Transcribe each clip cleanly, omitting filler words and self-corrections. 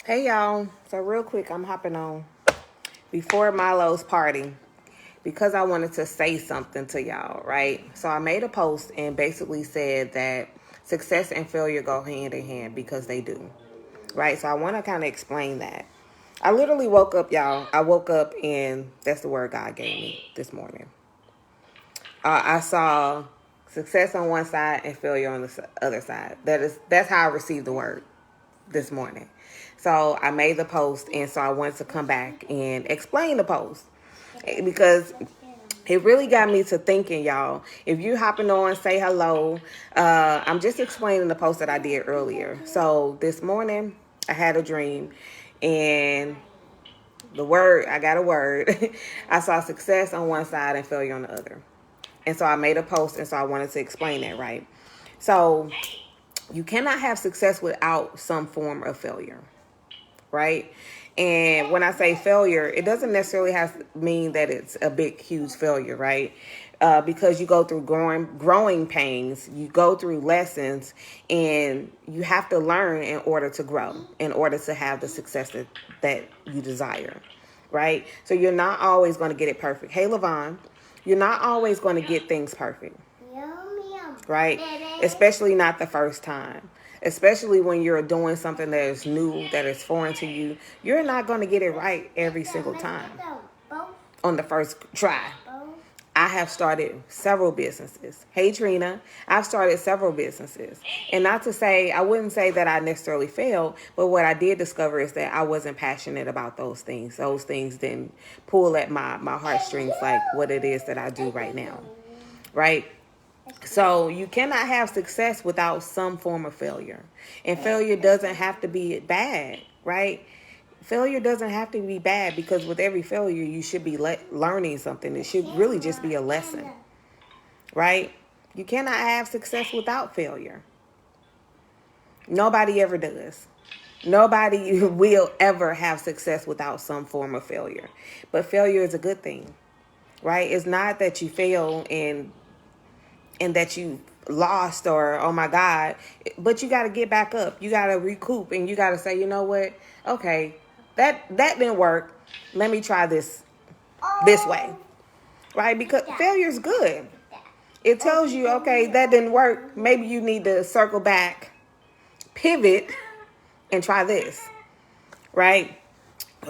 Hey y'all, so real quick, I'm hopping on before Milo's party because I wanted to say something to y'all, right? So I made a post and basically said that success and failure go hand in hand because they do, right? So I want to kind of explain that. I literally woke up, y'all. I woke up and that's the word God gave me this morning. I saw success on one side and failure on the other side. That's how I received the word this morning. So I made the post, and so I wanted to come back and explain the post because it really got me to thinking, y'all. If you hopping on, say hello. I'm just explaining the post that I did earlier. So this morning, I had a dream, and I got a word. I saw success on one side and failure on the other. And so I made a post, and so I wanted to explain that, right? So you cannot have success without some form of failure, right? And when I say failure, it doesn't necessarily have to mean that it's a big, huge failure, right? Because you go through growing pains, you go through lessons, and you have to learn in order to grow, in order to have the success that you desire, right? So you're not always going to get it perfect. Hey, Lavon, you're not always going to get things perfect, right? Especially not the first time. Especially when you're doing something that is new, that is foreign to you. You're not going to get it right every single time on the first try. I have started several businesses. Hey, Trina, I've started several businesses. And not to say, I wouldn't say that I necessarily failed, but what I did discover is that I wasn't passionate about those things. Those things didn't pull at my heartstrings like what it is that I do right now, right? So you cannot have success without some form of failure. And failure doesn't have to be bad, right? Failure doesn't have to be bad because with every failure, you should be learning something. It should really just be a lesson, right? You cannot have success without failure. Nobody ever does. Nobody will ever have success without some form of failure. But failure is a good thing, right? It's not that you fail and that you lost or oh my God, but you got to get back up. You got to recoup and you got to say, you know what? Okay, that didn't work. Let me try this way, right? Because failure is good. It tells you, okay, that didn't work. Maybe you need to circle back, pivot, and try this, right?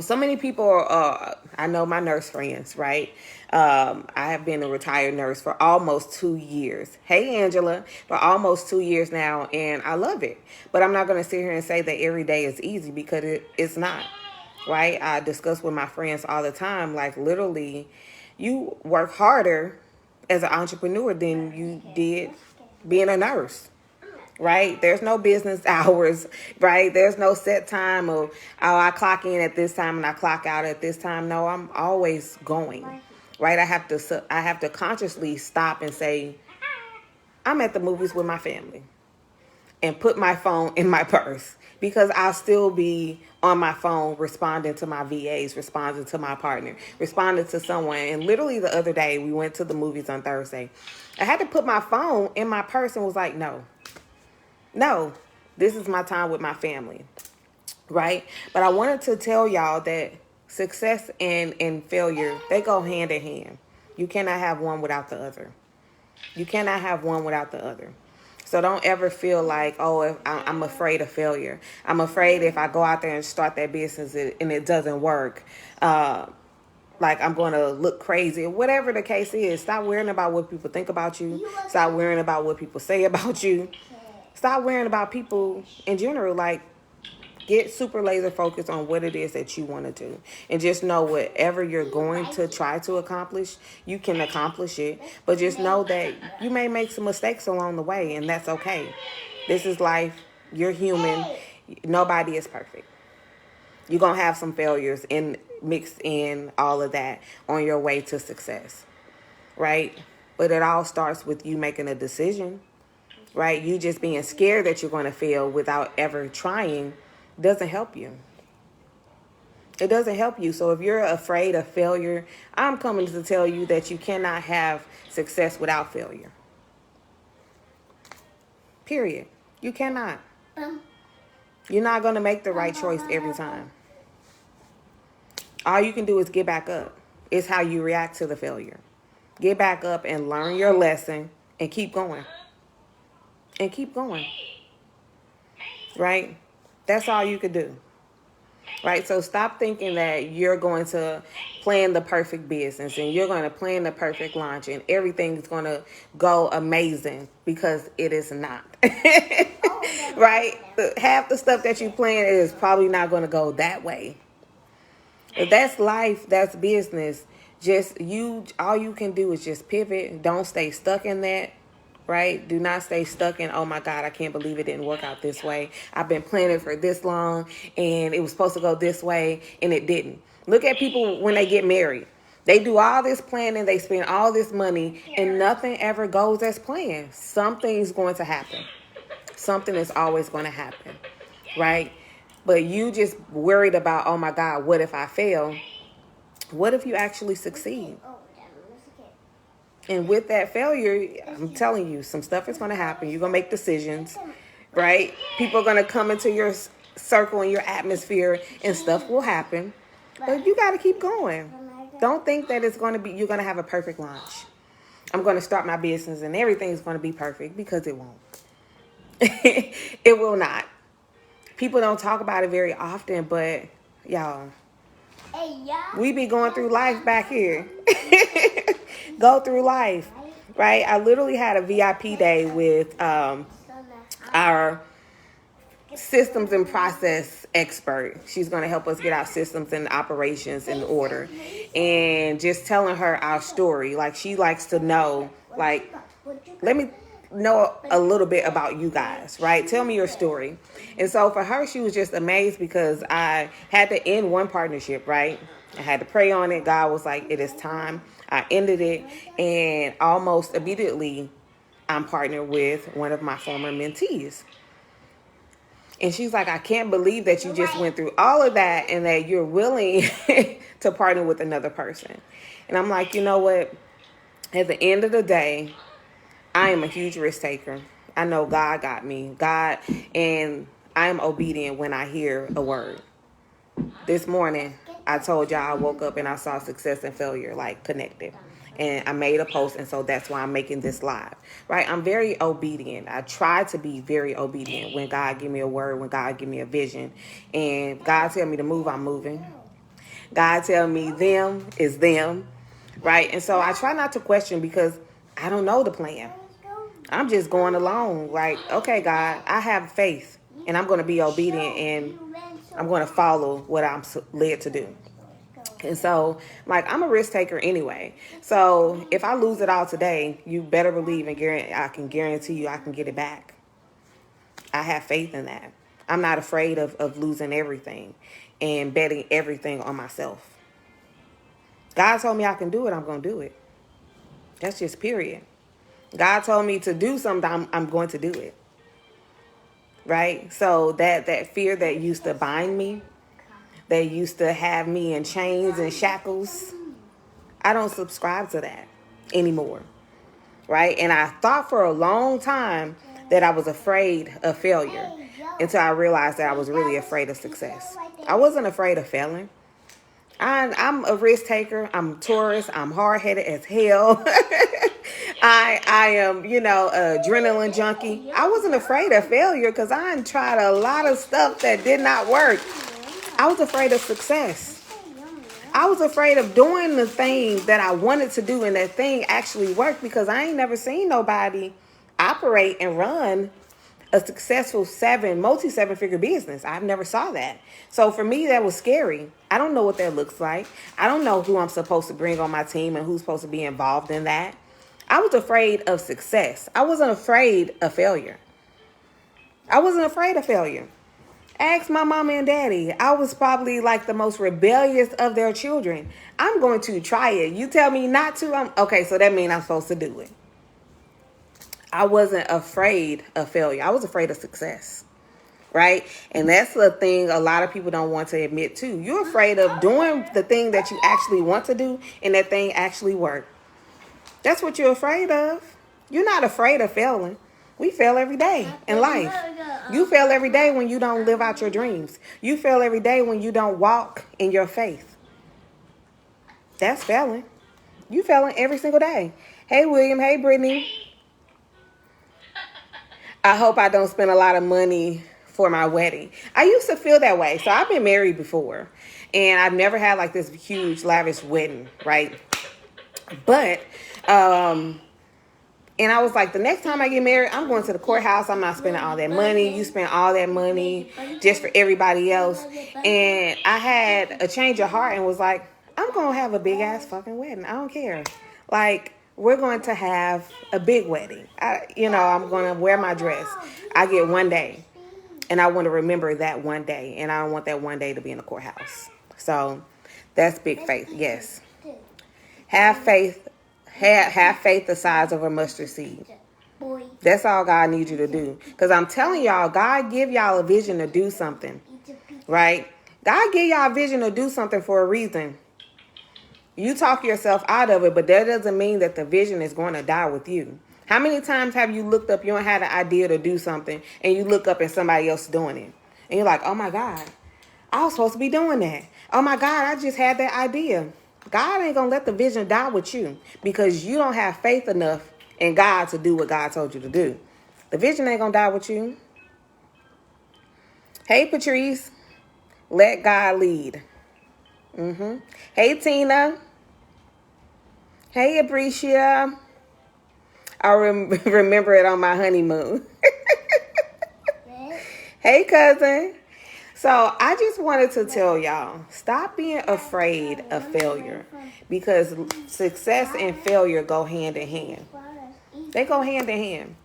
So many people, I know my nurse friends, right? I have been a retired nurse for almost 2 years. Hey, Angela, for almost 2 years now, and I love it. But I'm not going to sit here and say that every day is easy because it's not, right? I discuss with my friends all the time, like literally, you work harder as an entrepreneur than you did being a nurse. Right? There's no business hours, right? There's no set time of, oh, I clock in at this time and I clock out at this time. No, I'm always going, right? I have to consciously stop and say, I'm at the movies with my family and put my phone in my purse because I'll still be on my phone responding to my VAs, responding to my partner, responding to someone. And literally the other day, we went to the movies on Thursday. I had to put my phone in my purse and was like, no, this is my time with my family, right? But I wanted to tell y'all that success and failure, they go hand in hand. You cannot have one without the other. You cannot have one without the other. So don't ever feel like, oh, if I'm afraid of failure. I'm afraid if I go out there and start that business and it doesn't work, like I'm going to look crazy. Whatever the case is, stop worrying about what people think about you. Stop worrying about what people say about you. Stop worrying about people in general. Like, get super laser focused on what it is that you want to do. And just know whatever you're going to try to accomplish, you can accomplish it. But just know that you may make some mistakes along the way, and that's okay. This is life. You're human. Nobody is perfect. You're going to have some failures mixed in all of that on your way to success, right? But it all starts with you making a decision. Right? You just being scared that you're going to fail without ever trying doesn't help you. It doesn't help you. So if you're afraid of failure, I'm coming to tell you that you cannot have success without failure. Period. You cannot. You're not going to make the right choice every time. All you can do is get back up. It's how you react to the failure. Get back up and learn your lesson and keep going. And keep going. Right? That's all you could do. Right? So stop thinking that you're going to plan the perfect business and you're going to plan the perfect launch and everything is going to go amazing, because it is not. Right? Half the stuff that you plan is probably not going to go that way. If that's life, that's business. All you can do is just pivot. Don't stay stuck in that. Right? Do not stay stuck in, oh my God, I can't believe it didn't work out this way. I've been planning for this long and it was supposed to go this way and it didn't. Look at people when they get married. They do all this planning, they spend all this money, and nothing ever goes as planned. Something's going to happen. Something is always going to happen. Right? But you just worried about, oh my God, what if I fail? What if you actually succeed? And with that failure, I'm telling you, some stuff is going to happen. You're going to make decisions, right? People are going to come into your circle and your atmosphere and stuff will happen. But you got to keep going. Don't think that you're going to have a perfect launch. I'm going to start my business and everything's going to be perfect, because it won't. It will not. People don't talk about it very often, but y'all, we be going through life back here. Go through life, right? I literally had a VIP day with our systems and process expert. She's going to help us get our systems and operations in order. And just telling her our story. Like, she likes to know, like, let me know a little bit about you guys, right? Tell me your story. And so for her, she was just amazed, because I had to end one partnership, right? I had to pray on it. God was like, it is time. I ended it, and almost immediately I'm partnered with one of my former mentees. And she's like, I can't believe that you just went through all of that and that you're willing to partner with another person. And I'm like, you know what? At the end of the day, I am a huge risk taker. I know God got me. And I am obedient when I hear a word. This morning, I told y'all I woke up and I saw success and failure like connected. And I made a post, and so that's why I'm making this live. Right? I'm very obedient. I try to be very obedient when God give me a word, when God give me a vision. And God tell me to move, I'm moving. God tell me them is them. Right? And so I try not to question, because I don't know the plan. I'm just going along. Like, okay, God, I have faith, and I'm going to be obedient, and I'm going to follow what I'm led to do. And so, like, I'm a risk taker anyway. So if I lose it all today, you better believe and I can guarantee you I can get it back. I have faith in that. I'm not afraid of losing everything and betting everything on myself. God told me I can do it, I'm going to do it. That's just period. God told me to do something, I'm going to do it. Right? So that fear that used to bind me, that used to have me in chains and shackles, I don't subscribe to that anymore. Right? And I thought for a long time that I was afraid of failure, until I realized that I was really afraid of success. I wasn't afraid of failing. I'm a risk taker. I'm Taurus. I'm hard-headed as hell. I am, adrenaline junkie. I wasn't afraid of failure because I tried a lot of stuff that did not work. I was afraid of success. I was afraid of doing the thing that I wanted to do, and that thing actually worked, because I ain't never seen nobody operate and run a successful multi-seven-figure business. I've never saw that. So for me, that was scary. I don't know what that looks like. I don't know who I'm supposed to bring on my team and who's supposed to be involved in that. I was afraid of success. I wasn't afraid of failure. Ask my mama and daddy. I was probably like the most rebellious of their children. I'm going to try it. You tell me not to, okay, so that means I'm supposed to do it. I wasn't afraid of failure. I was afraid of success, right? And that's the thing a lot of people don't want to admit to. You're afraid of doing the thing that you actually want to do, and that thing actually work. That's what you're afraid of. You're not afraid of failing. We fail every day in life. You fail every day when you don't live out your dreams. You fail every day when you don't walk in your faith. That's failing. You failing every single day. Hey, William. Hey, Brittany. I hope I don't spend a lot of money for my wedding. I used to feel that way. So I've been married before. And I've never had like this huge, lavish wedding, right? But, and I was like, the next time I get married, I'm going to the courthouse. I'm not spending all that money. You spend all that money just for everybody else. And I had a change of heart and was like, I'm going to have a big ass fucking wedding. I don't care. Like, we're going to have a big wedding. I'm going to wear my dress. I get one day. And I want to remember that one day. And I don't want that one day to be in the courthouse. So that's big faith. Yes. Have faith. Have faith the size of a mustard seed. That's all God needs you to do. Because I'm telling y'all, God give y'all a vision to do something. Right? God give y'all a vision to do something for a reason. You talk yourself out of it, but that doesn't mean that the vision is going to die with you. How many times have you looked up, you don't have an idea to do something, and you look up and somebody else doing it? And you're like, oh my God, I was supposed to be doing that. Oh my God, I just had that idea. God ain't going to let the vision die with you because you don't have faith enough in God to do what God told you to do. The vision ain't going to die with you. Hey, Patrice. Let God lead. Hey, Tina. Hey, Abricia. I remember it on my honeymoon. Hey, cousin. So I just wanted to tell y'all, stop being afraid of failure because success and failure go hand in hand. They go hand in hand,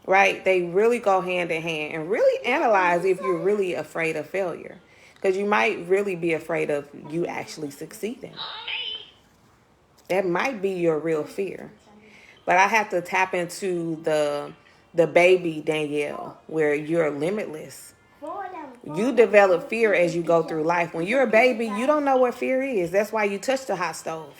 right? They really go hand in hand, and really analyze if you're really afraid of failure because you might really be afraid of you actually succeeding. That might be your real fear. But I have to tap into the baby Danielle where you're limitless. You develop fear as you go through life. When you're a baby, you don't know what fear is. That's why you touch the hot stove.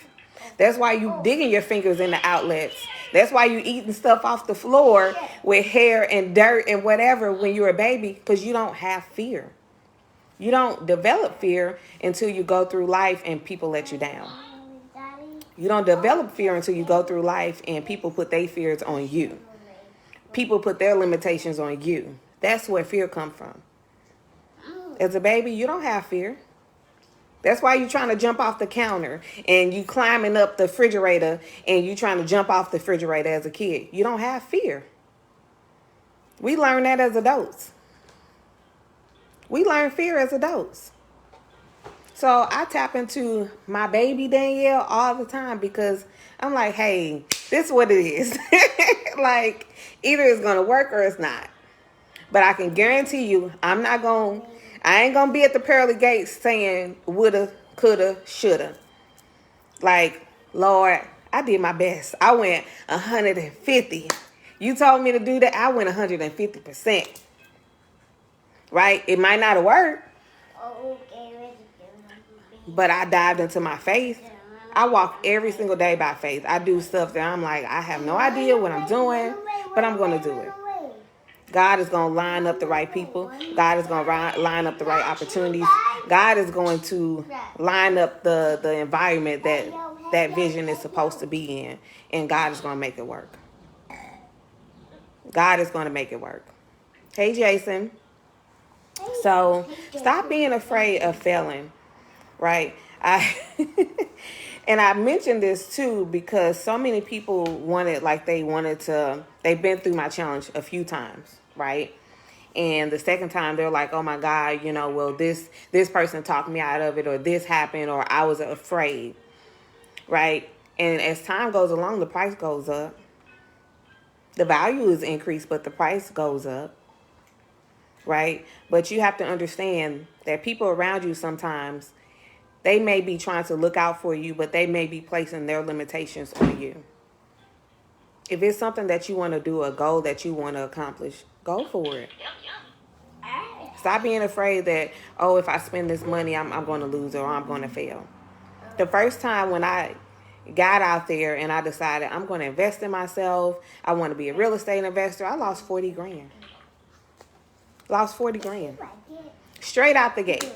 That's why you digging your fingers in the outlets. That's why you eating stuff off the floor with hair and dirt and whatever when you're a baby, because you don't have fear. You don't develop fear until you go through life and people let you down. You don't develop fear until you go through life and people put their fears on you. People put their limitations on you. That's where fear comes from. As a baby, you don't have fear. That's why you're trying to jump off the counter and you climbing up the refrigerator and you trying to jump off the refrigerator as a kid. You don't have fear. We learn that as adults. We learn fear as adults. So I tap into my baby Danielle all the time because I'm like, hey, this is what it is. Like, either it's going to work or it's not. But I can guarantee you, I ain't going to be at the pearly gates saying woulda, coulda, shoulda. Like, Lord, I did my best. I went 150. You told me to do that. I went 150%. Right? It might not have worked. But I dived into my faith. I walk every single day by faith. I do stuff that I'm like, I have no idea what I'm doing, but I'm going to do it. God is going to line up the right people. God is going to line up the right opportunities. God is going to line up the environment that vision is supposed to be in. And God is going to make it work. God is going to make it work. Hey, Jason. So stop being afraid of failing. Right. And I mentioned this too because so many people they've been through my challenge a few times, right? And the second time they're like, oh my God, well, this person talked me out of it, or this happened, or I was afraid, right? And as time goes along, the price goes up. The value is increased, but the price goes up, right? But you have to understand that people around you sometimes, they may be trying to look out for you, but they may be placing their limitations on you. If it's something that you want to do, a goal that you want to accomplish, go for it. Stop being afraid that, if I spend this money, I'm going to lose or I'm going to fail. The first time when I got out there and I decided I'm going to invest in myself. I want to be a real estate investor. I lost 40 grand. Lost 40 grand. Straight out the gate.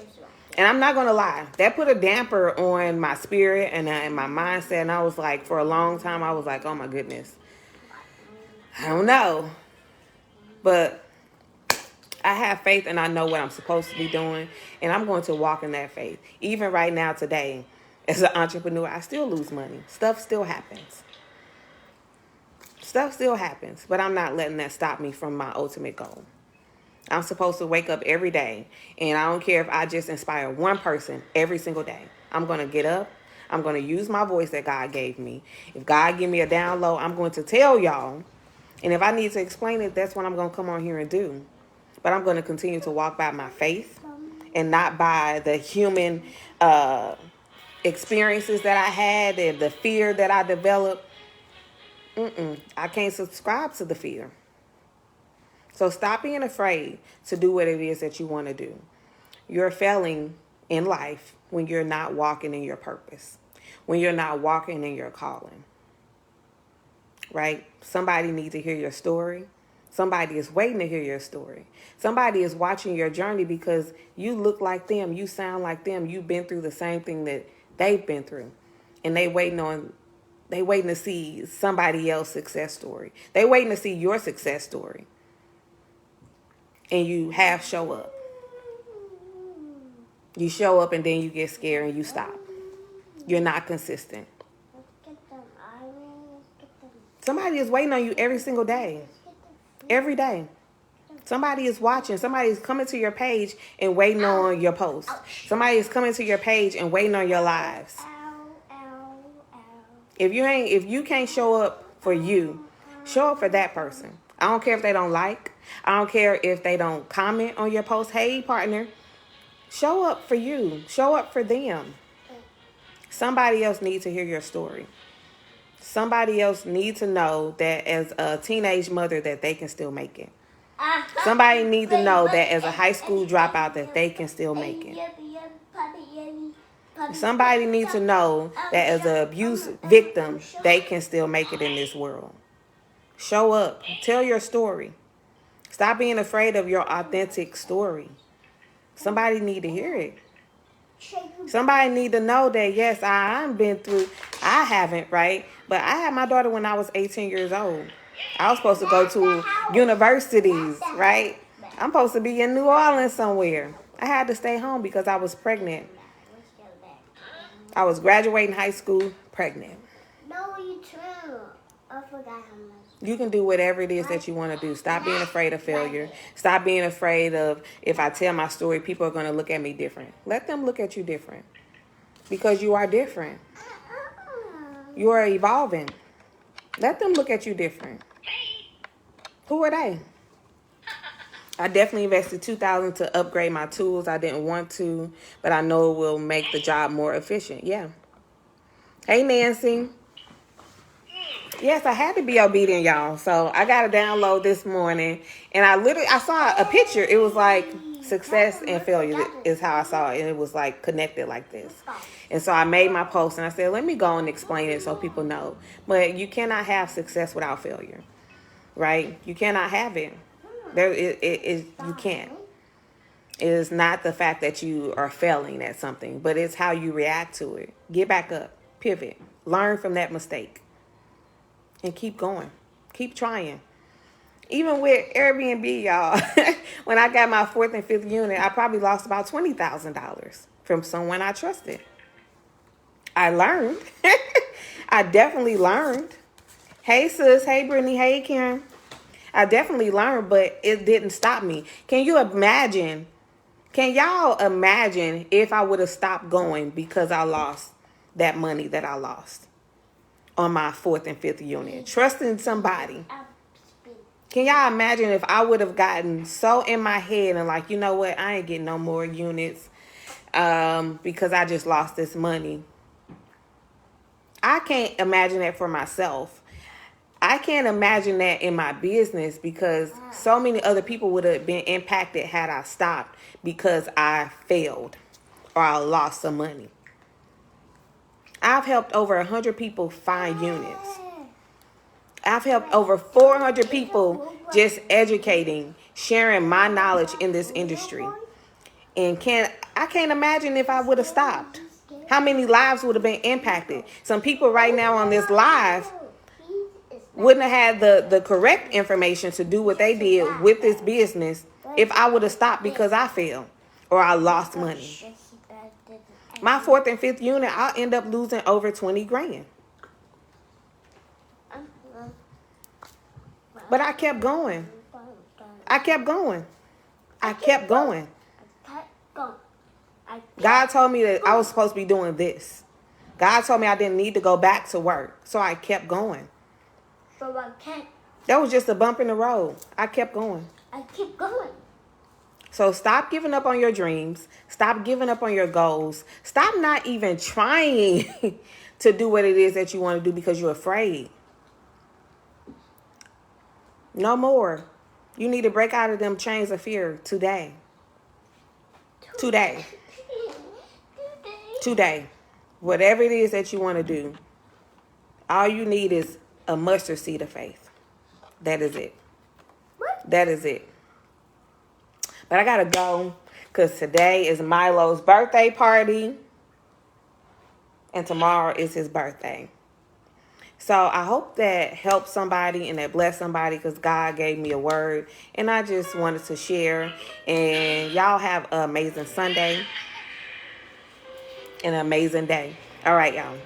And I'm not going to lie. That put a damper on my spirit and my mindset. And I was like, for a long time, I was like, oh my goodness. I don't know. But I have faith and I know what I'm supposed to be doing. And I'm going to walk in that faith. Even right now today, as an entrepreneur, I still lose money. Stuff still happens. Stuff still happens. But I'm not letting that stop me from my ultimate goal. I'm supposed to wake up every day. And I don't care if I just inspire one person every single day. I'm going to get up. I'm going to use my voice that God gave me. If God give me a download, I'm going to tell y'all. And if I need to explain it, that's what I'm going to come on here and do. But I'm going to continue to walk by my faith and not by the human experiences that I had and the fear that I developed. I can't subscribe to the fear. So stop being afraid to do what it is that you want to do. You're failing in life when you're not walking in your purpose, when you're not walking in your calling, right? Somebody needs to hear your story. Somebody is waiting to hear your story. Somebody is watching your journey because you look like them. You sound like them. You've been through the same thing that they've been through. And they waiting to see somebody else's success story. They waiting to see your success story. And you half show up. You show up and then you get scared and you stop. You're not consistent. Somebody is waiting on you every single day. Every day. Somebody is watching. Somebody is coming to your page and waiting on your posts. Somebody is coming to your page and waiting on your lives. If you can't show up for you, show up for that person. I don't care if they don't like. I don't care if they don't comment on your post. Hey, partner, show up for you. Show up for them. Somebody else needs to hear your story. Somebody else needs to know that as a teenage mother that they can still make it. Somebody needs to know that as a high school dropout that they can still make it. Somebody needs to know that as an abuse victim, they can still make it in this world. Show up. Tell your story. Stop being afraid of your authentic story. Somebody need to hear it. Somebody need to know that, yes, I've been through, I haven't, right? But I had my daughter when I was 18 years old. I was supposed to go to universities, right? I'm supposed to be in New Orleans somewhere. I had to stay home because I was pregnant. I was graduating high school, pregnant. No, you true. I forgot how much. You can do whatever it is that you want to do. Stop being afraid of failure. Stop being afraid of, if I tell my story, people are going to look at me different. Let them look at you different. Because you are different. You are evolving. Let them look at you different. Who are they? I definitely invested $2,000 to upgrade my tools. I didn't want to, but I know it will make the job more efficient. Yeah. Hey, Nancy. Yes, I had to be obedient, y'all. So I got a download this morning, and I saw a picture. It was like success and failure is how I saw it, and it was like connected like this. And so I made my post, and I said, let me go and explain it so people know. But you cannot have success without failure, right? You cannot have it. You can't. It is not the fact that you are failing at something, but it's how you react to it. Get back up, pivot, learn from that mistake. And keep going. Keep trying. Even with Airbnb, y'all, when I got my 4th and 5th unit, I probably lost about $20,000 from someone I trusted. I learned. I definitely learned. Hey, sis. Hey, Brittany. Hey, Karen. I definitely learned, but it didn't stop me. Can y'all imagine if I would have stopped going because I lost that money that I lost on my 4th and 5th unit, trusting somebody? Can y'all imagine if I would have gotten so in my head and like, you know what, I ain't getting no more units because I just lost this money. I can't imagine that for myself. I can't imagine that in my business because so many other people would have been impacted had I stopped because I failed or I lost some money. I've helped over 100 people find units. I've helped over 400 people just educating, sharing my knowledge in this industry. And I can't imagine if I would have stopped. How many lives would have been impacted? Some people right now on this live wouldn't have had the correct information to do what they did with this business if I would have stopped because I failed or I lost money. My 4th and 5th unit, I'll end up losing over 20 grand. But I kept going. I kept going. I kept going. God told me that I was supposed to be doing this. God told me I didn't need to go back to work. So I kept going. But I can't. That was just a bump in the road. I kept going. I keep going. So stop giving up on your dreams. Stop giving up on your goals. Stop not even trying to do what it is that you want to do because you're afraid. No more. You need to break out of them chains of fear today. Today. Today. Whatever it is that you want to do, all you need is a mustard seed of faith. That is it. That is it. But I got to go because today is Milo's birthday party. And tomorrow is his birthday. So I hope that helped somebody and that blessed somebody because God gave me a word. And I just wanted to share. And y'all have an amazing Sunday. An amazing day. All right, y'all.